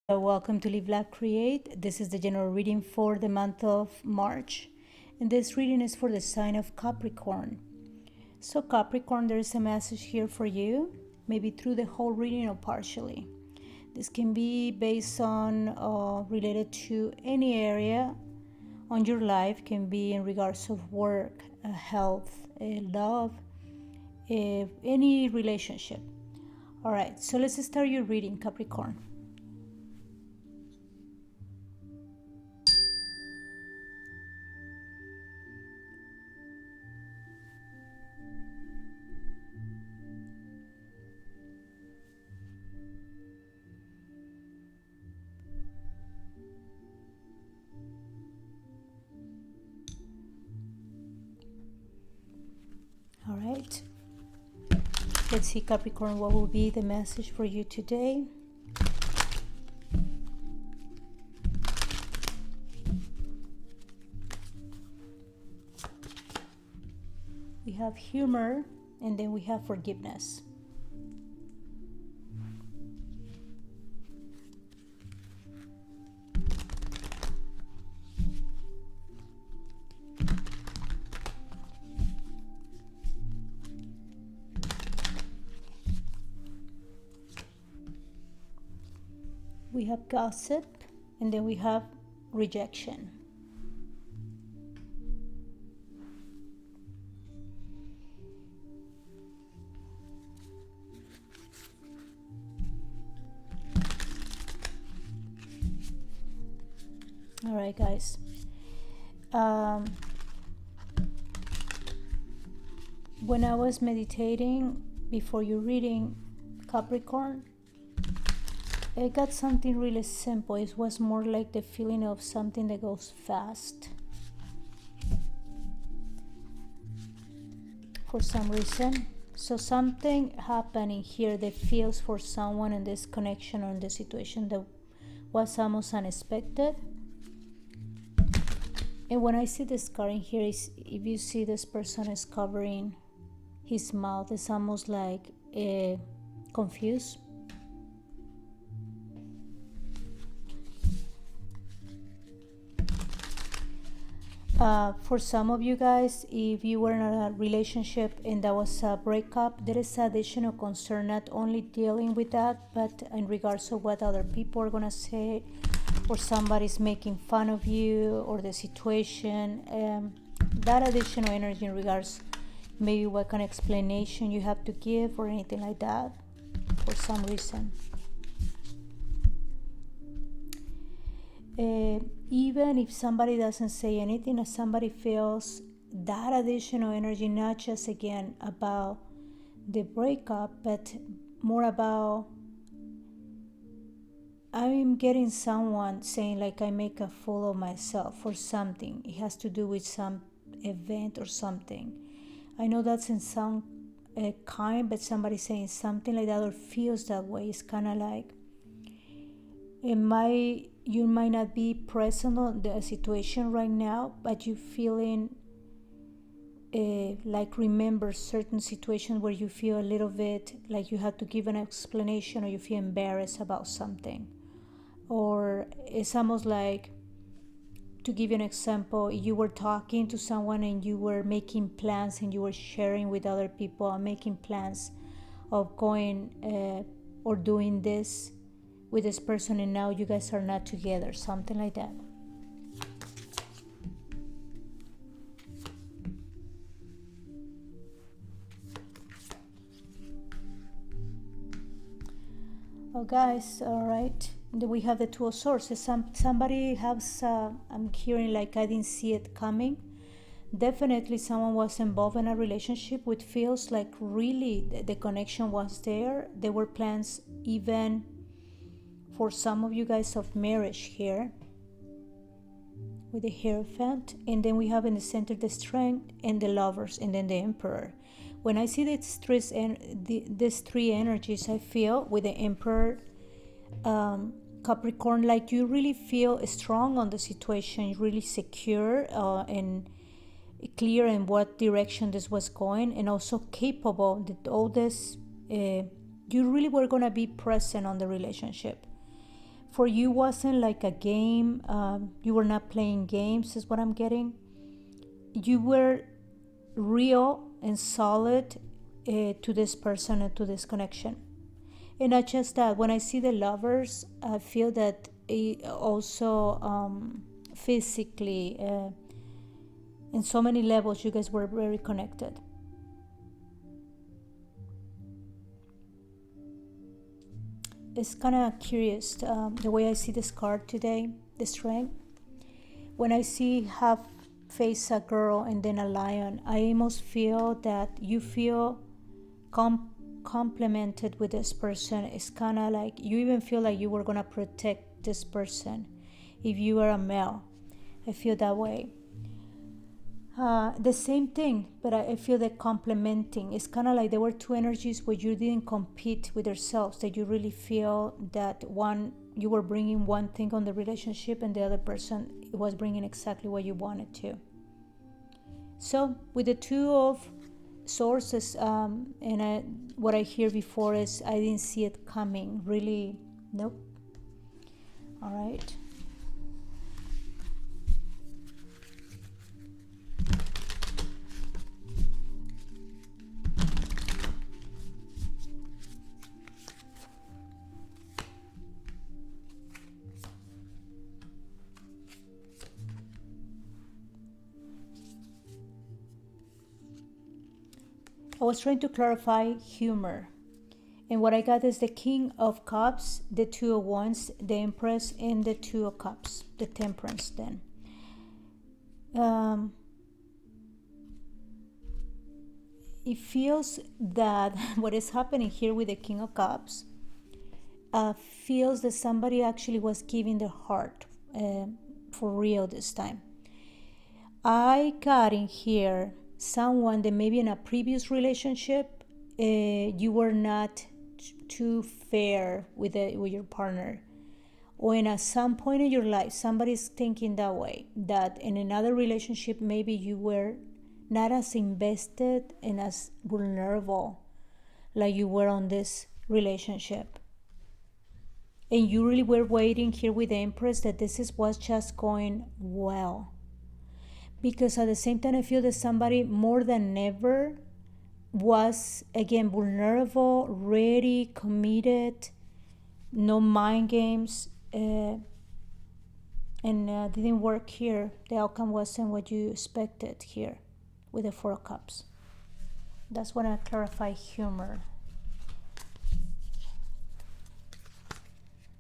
Welcome to Live Lab Create. This is the general reading for the month of March, and this reading is for the sign of Capricorn. So, Capricorn, there is a message here for you, maybe through the whole reading or partially. This can be based on related to any area on your life, can be in regards of work, health, love, any relationship. All right, so let's start your reading, Capricorn. All right. Let's see, Capricorn, what will be the message for you today? We have humor, and then we have forgiveness. We have gossip, and then we have rejection. All right, guys. When I was meditating before your reading, Capricorn, I got something really simple. It was more like the feeling of something that goes fast. For some reason. So something happening here that feels for someone in this connection or in this situation that was almost unexpected. And when I see this card in here, if you see this person is covering his mouth, it's almost like confused. For some of you guys, if you were in a relationship and that was a breakup, there is additional concern, not only dealing with that, but in regards to what other people are going to say, or somebody's making fun of you, or the situation. That additional energy in regards, maybe what kind of explanation you have to give or anything like that, for some reason. Even if somebody doesn't say anything, if somebody feels that additional energy, not just again about the breakup, but more about I'm getting someone saying like I make a fool of myself or something. It has to do with some event or something. I know that's in some kind, but somebody saying something like that or feels that way. It's kind of like you might not be present on the situation right now, but you feeling like remember certain situations where you feel a little bit like you have to give an explanation, or you feel embarrassed about something. Or it's almost like, to give you an example, you were talking to someone and you were making plans and you were sharing with other people and making plans of going or doing this with this person, and now you guys are not together, something like that. Oh, guys, all right. Then we have the Two of Swords. Somebody has, I'm hearing like I didn't see it coming. Definitely someone was involved in a relationship which feels like really the connection was there. There were plans even for some of you guys of marriage here with the Hierophant. And then we have in the center the Strength and the Lovers, and then the Emperor. When I see these three energies, I feel with the Emperor, Capricorn, like you really feel strong on the situation, really secure and clear in what direction this was going, and also capable that all this you really were going to be present on the relationship. for you wasn't like a game. You were not playing games, is what I'm getting. You were real and solid to this person and to this connection. And not just that, when I see the lovers, I feel that it also physically, in so many levels, you guys were very connected. It's kind of curious the way I see this card today, the strength. When I see half face a girl and then a lion, I almost feel that you feel complemented with this person. It's kind of like you even feel like you were going to protect this person if you were a male. I feel that way. The same thing, but I feel that complementing. It's kind of like there were two energies where you didn't compete with yourselves, that you really feel that one, you were bringing one thing on the relationship and the other person was bringing exactly what you wanted to. So with the Two of Swords, what I hear before is I didn't see it coming. Really, nope. All right. I was trying to clarify humor. And what I got is the King of Cups, the Two of Wands, the Empress, and the Two of Cups, the Temperance then. It feels that what is happening here with the King of Cups feels that somebody actually was giving their heart for real this time. I got in here someone that maybe in a previous relationship you were not too fair with your partner, or at some point in your life somebody's thinking that way, that in another relationship maybe you were not as invested and as vulnerable like you were on this relationship, and you really were waiting here with the Empress that was just going well. Because at the same time, I feel that somebody more than ever was, again, vulnerable, ready, committed, no mind games, and didn't work here. The outcome wasn't what you expected here with the Four of Cups. That's when I clarify humor.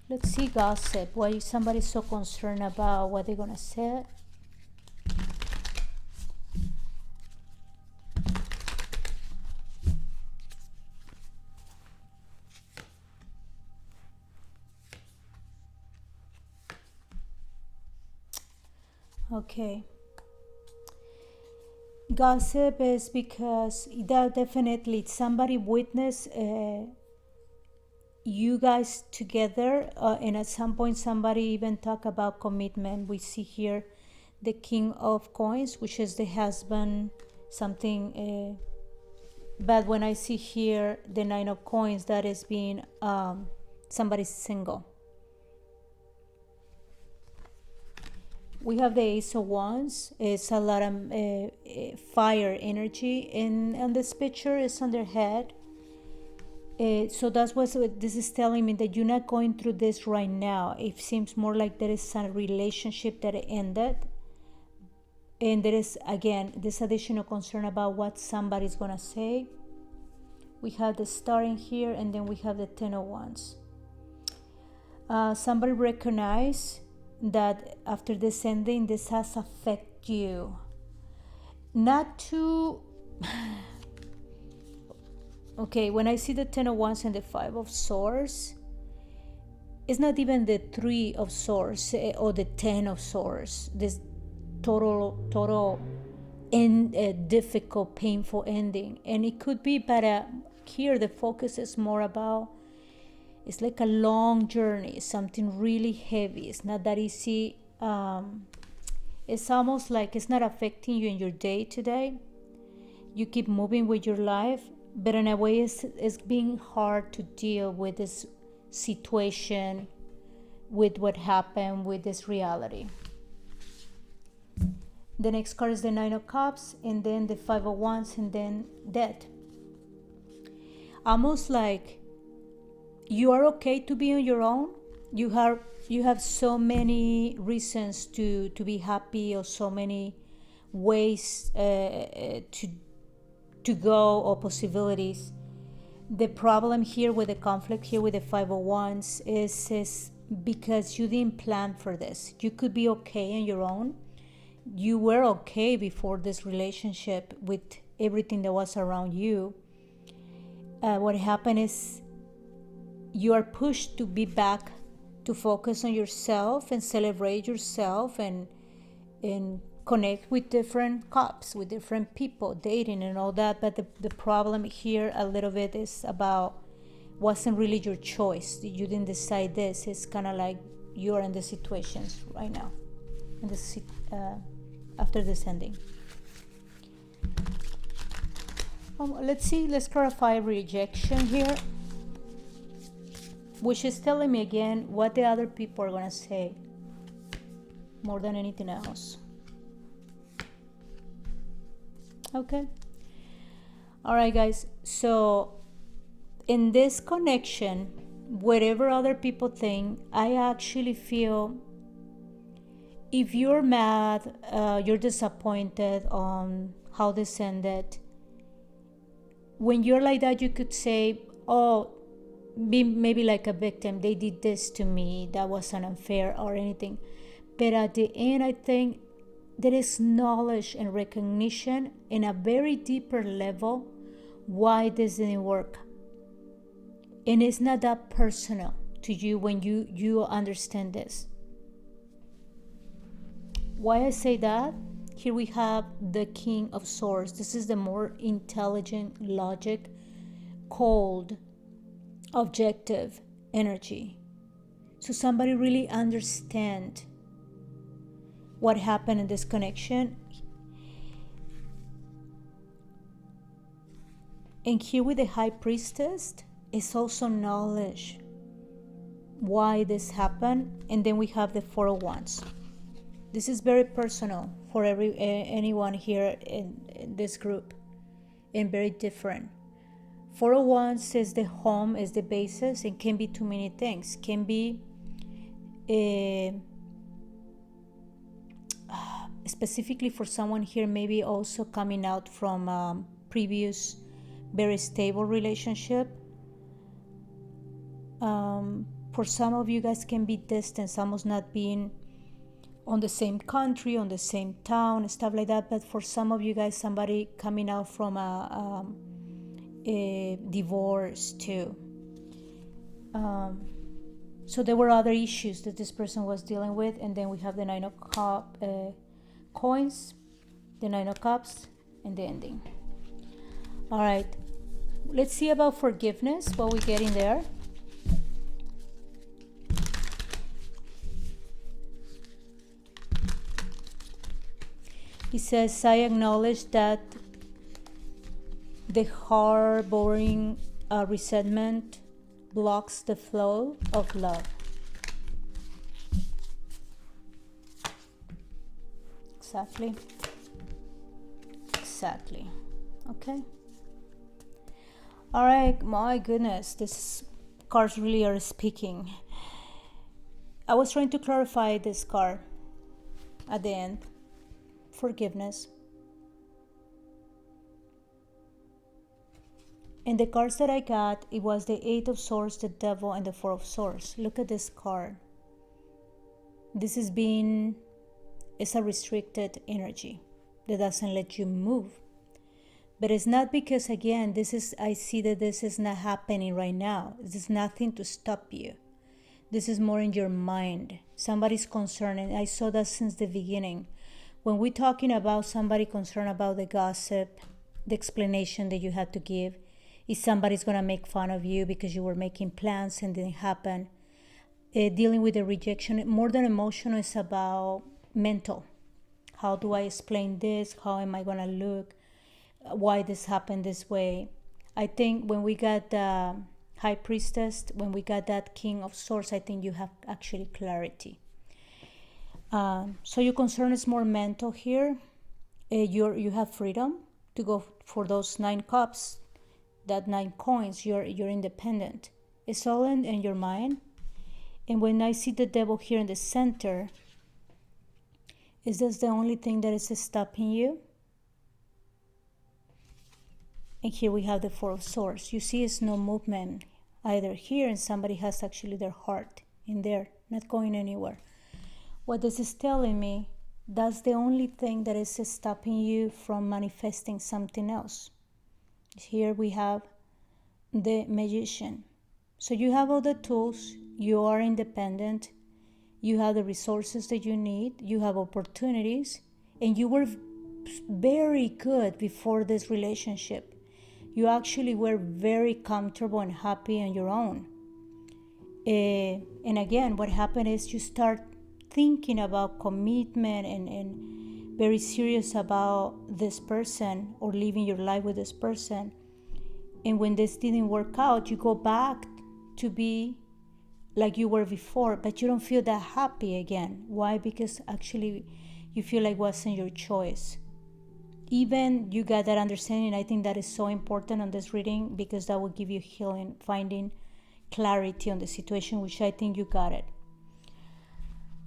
Let's see gossip. Why is somebody so concerned about what they're going to say? Okay. Gossip is because that definitely somebody witnessed you guys together, and at some point somebody even talk about commitment. We see here the King of Coins, which is the husband, something. But when I see here the Nine of Coins, that is being somebody's single. We have the Ace of Wands. It's a lot of fire energy, and on this picture is on their head. So that's what this is telling me, that you're not going through this right now. It seems more like there is a relationship that ended, and there is, again, this additional concern about what somebody's gonna say. We have the Star in here, and then we have the Ten of Wands. Somebody recognize that after this ending, this has affected you. Not to... Okay, when I see the Ten of Wands and the Five of Swords, it's not even the Three of Swords or the Ten of Swords. This total and difficult, painful ending. And it could be, but here the focus is more about, it's like a long journey, something really heavy. It's not that easy. It's almost like it's not affecting you in your day to day. You keep moving with your life, but in a way it's being hard to deal with this situation with what happened with this reality. The next card is the Nine of Cups, and then the Five of Wands, and then Death. Almost like you are okay to be on your own. You have so many reasons to be happy, or so many ways to go, or possibilities. The problem here with the conflict here with the Five of Wands is because you didn't plan for this. You could be okay on your own. You were okay before this relationship with everything that was around you. What happened is you are pushed to be back, to focus on yourself and celebrate yourself, and connect with different cups, with different people, dating and all that. But the problem here a little bit is about, wasn't really your choice. You didn't decide this. It's kind of like you're in the situations right now, in this after this ending. Let's clarify rejection here, which is telling me again what the other people are going to say more than anything else. Okay. All right, guys. So in this connection, whatever other people think, I actually feel if you're mad, you're disappointed on how this ended, when you're like that, you could say, oh, be maybe like a victim. They did this to me. That wasn't unfair or anything. But at the end, I think there is knowledge and recognition in a very deeper level why this didn't work. And it's not that personal to you when you understand this. Why I say that? Here we have the King of Swords. This is the more intelligent, logic, cold, objective energy. So somebody really understand what happened in this connection. And here with the High Priestess, it's also knowledge why this happened. And then we have the Four of Wands. This is very personal for anyone here in this group, and very different. Four of Wands is the home, is the basis, and can be too many things. Can be specifically for someone here, maybe also coming out from previous very stable relationship. For some of you guys can be distance, almost not being on the same country, on the same town, stuff like that. But for some of you guys, somebody coming out from a divorce too. So there were other issues that this person was dealing with. And then we have the Nine of Coins, the Nine of Cups, and the ending. All right, let's see about forgiveness, what we get in there. He says, I acknowledge that the harboring resentment blocks the flow of love. Exactly. Okay. All right, my goodness, these cards really are speaking. I was trying to clarify this card at the end. Forgiveness. And the cards that I got, it was the Eight of Swords, the Devil, and the Four of Swords. Look at this card. This is it's a restricted energy that doesn't let you move. But it's not because, again, I see that this is not happening right now. There's nothing to stop you. This is more in your mind. Somebody's concerned, and I saw that since the beginning. When we're talking about somebody concerned about the gossip, the explanation that you had to give, is somebody's going to make fun of you because you were making plans and didn't happen. Dealing with the rejection, more than emotional, is about mental. How do I explain this? How am I going to look? Why this happened this way? I think when we got High Priestess, when we got that King of Swords, I think you have actually clarity. So your concern is more mental here. You have freedom to go for those 9 cups, that 9 coins. You're independent. It's all in your mind. And when I see the devil here in the center, is this the only thing that is stopping you? And here we have the 4 of Swords. You see, it's no movement either here, and somebody has actually their heart in there, not going anywhere. What this is telling me, that's the only thing that is stopping you from manifesting something else. Here we have the Magician. So you have all the tools, you are independent, you have the resources that you need, you have opportunities, and you were very good before this relationship. You actually were very comfortable and happy on your own. And again, what happened is you start thinking about commitment and very serious about this person or living your life with this person. And when this didn't work out, you go back to be like you were before, but you don't feel that happy again. Why? Because actually you feel like it wasn't your choice. Even you got that understanding. I think that is so important on this reading, because that will give you healing, finding clarity on the situation, which I think you got it.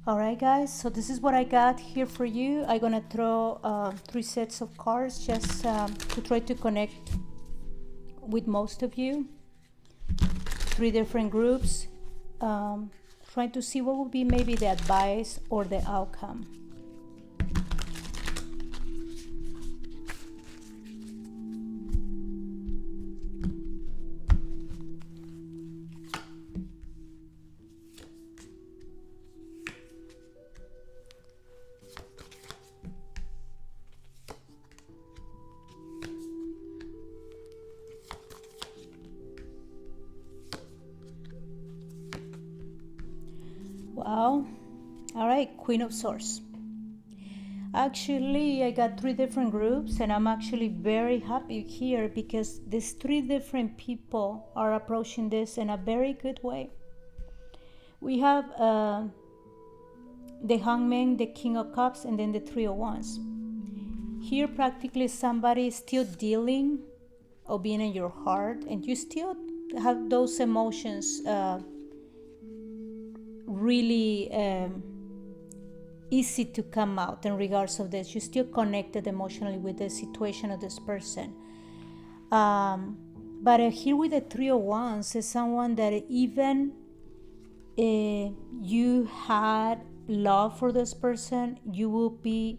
All right, guys, so this is what I got here for you. I'm gonna throw 3 sets of cards just to try to connect with most of you. 3 different groups, trying to see what would be maybe the advice or the outcome. Wow. All right, Queen of Swords. Actually, I got 3 different groups, and I'm actually very happy here because these 3 different people are approaching this in a very good way. We have the Hangman, the King of Cups, and then the 3 of Wands. Here, practically somebody is still dealing or being in your heart, and you still have those emotions really easy to come out in regards of this. You're still connected emotionally with the situation of this person. But here with the 3 of Wands is someone that even you had love for this person, you will be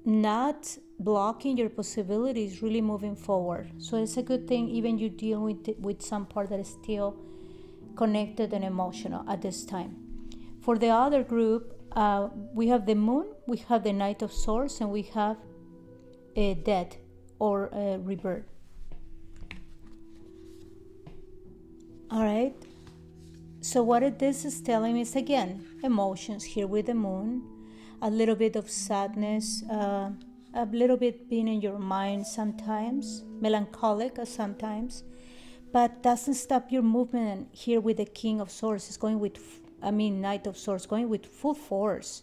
not blocking your possibilities, really moving forward. So it's a good thing, even you deal with some part that is still connected and emotional at this time. For the other group, we have the Moon, we have the Knight of Swords, and we have a death or a rebirth. All right. So what this is telling me is, again, emotions here with the Moon, a little bit of sadness, a little bit being in your mind sometimes, melancholic sometimes, but doesn't stop your movement here with the King of Swords. It's going with, Knight of Swords, going with full force.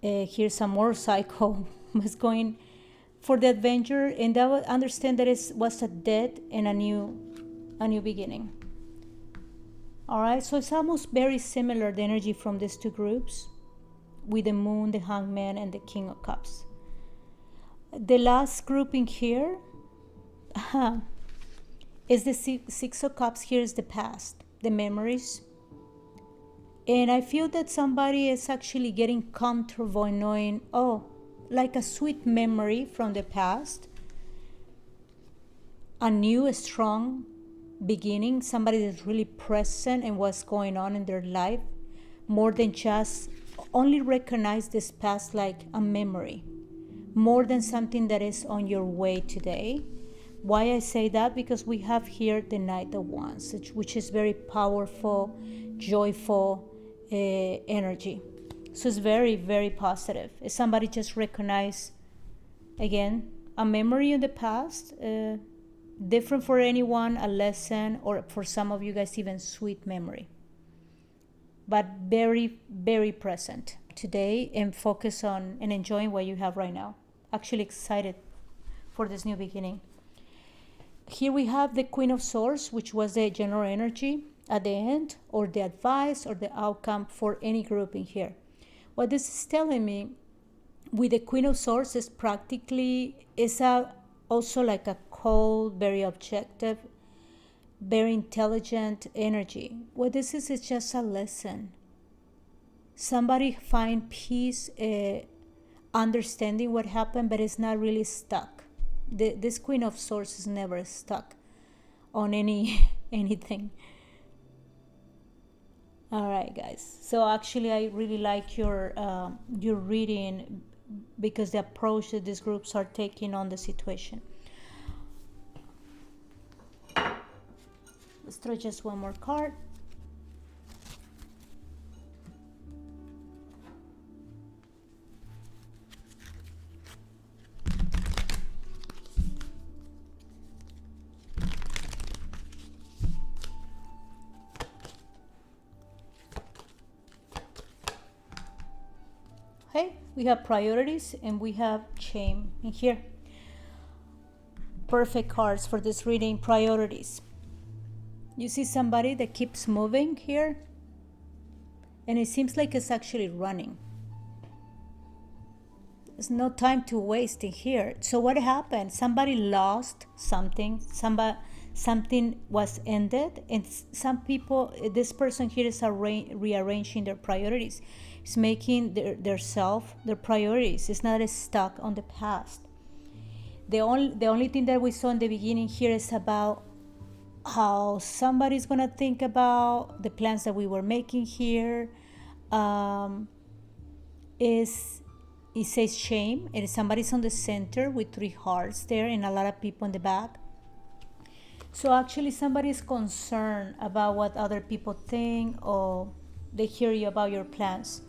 Here's a motorcycle was going for the adventure, and I would understand that it was a death and a new beginning. All right, so it's almost very similar, the energy from these 2 groups, with the Moon, the Hangman, and the King of Cups. The last grouping here is the 6 of Cups. Here is the past, the memories. And I feel that somebody is actually getting comfortable in knowing, like a sweet memory from the past, a new, strong beginning, somebody that's really present in what's going on in their life, more than just only recognize this past like a memory, more than something that is on your way today. Why I say that? Because we have here the Knight of Wands, which is very powerful, joyful energy. So it's very, very positive. If somebody just recognize, again, a memory in the past, different for anyone, a lesson, or for some of you guys, even sweet memory. But very, very present today, and focus on and enjoying what you have right now. Actually excited for this new beginning. Here we have the Queen of Swords, which was the general energy at the end, or the advice or the outcome for any group in here. What this is telling me with the Queen of Swords is also like a cold, very objective, very intelligent energy. What this is just a lesson. Somebody find peace, understanding what happened, but it's not really stuck. This Queen of Swords is never stuck on anything. All right, guys. So actually, I really like your reading, because the approach that these groups are taking on the situation. Let's throw just one more card. Okay, we have priorities and we have shame in here. Perfect cards for this reading. Priorities. You see somebody that keeps moving here, and it seems like it's actually running. There's no time to waste in here. So what happened? Somebody lost something. Something was ended, and some people, this person here is rearranging their priorities. It's making their priorities. It's not stuck on the past. The only thing that we saw in the beginning here is about how somebody's gonna think about the plans that we were making here. It says shame, and somebody's on the center with 3 hearts there, and a lot of people in the back. So actually somebody is concerned about what other people think, or they hear you about your plans.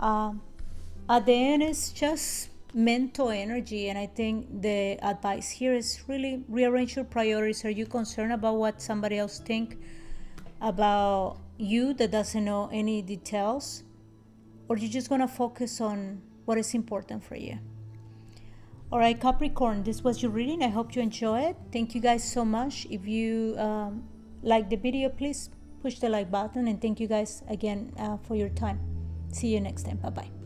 At the end, it's just mental energy, and I think the advice here is really rearrange your priorities. Are you concerned about what somebody else think about you that doesn't know any details, or you're just gonna focus on what is important for you? All right, Capricorn, this was your reading. I hope you enjoy it. Thank you guys so much. If you like the video, please push the like button, and thank you guys again for your time. See you next time. Bye-bye.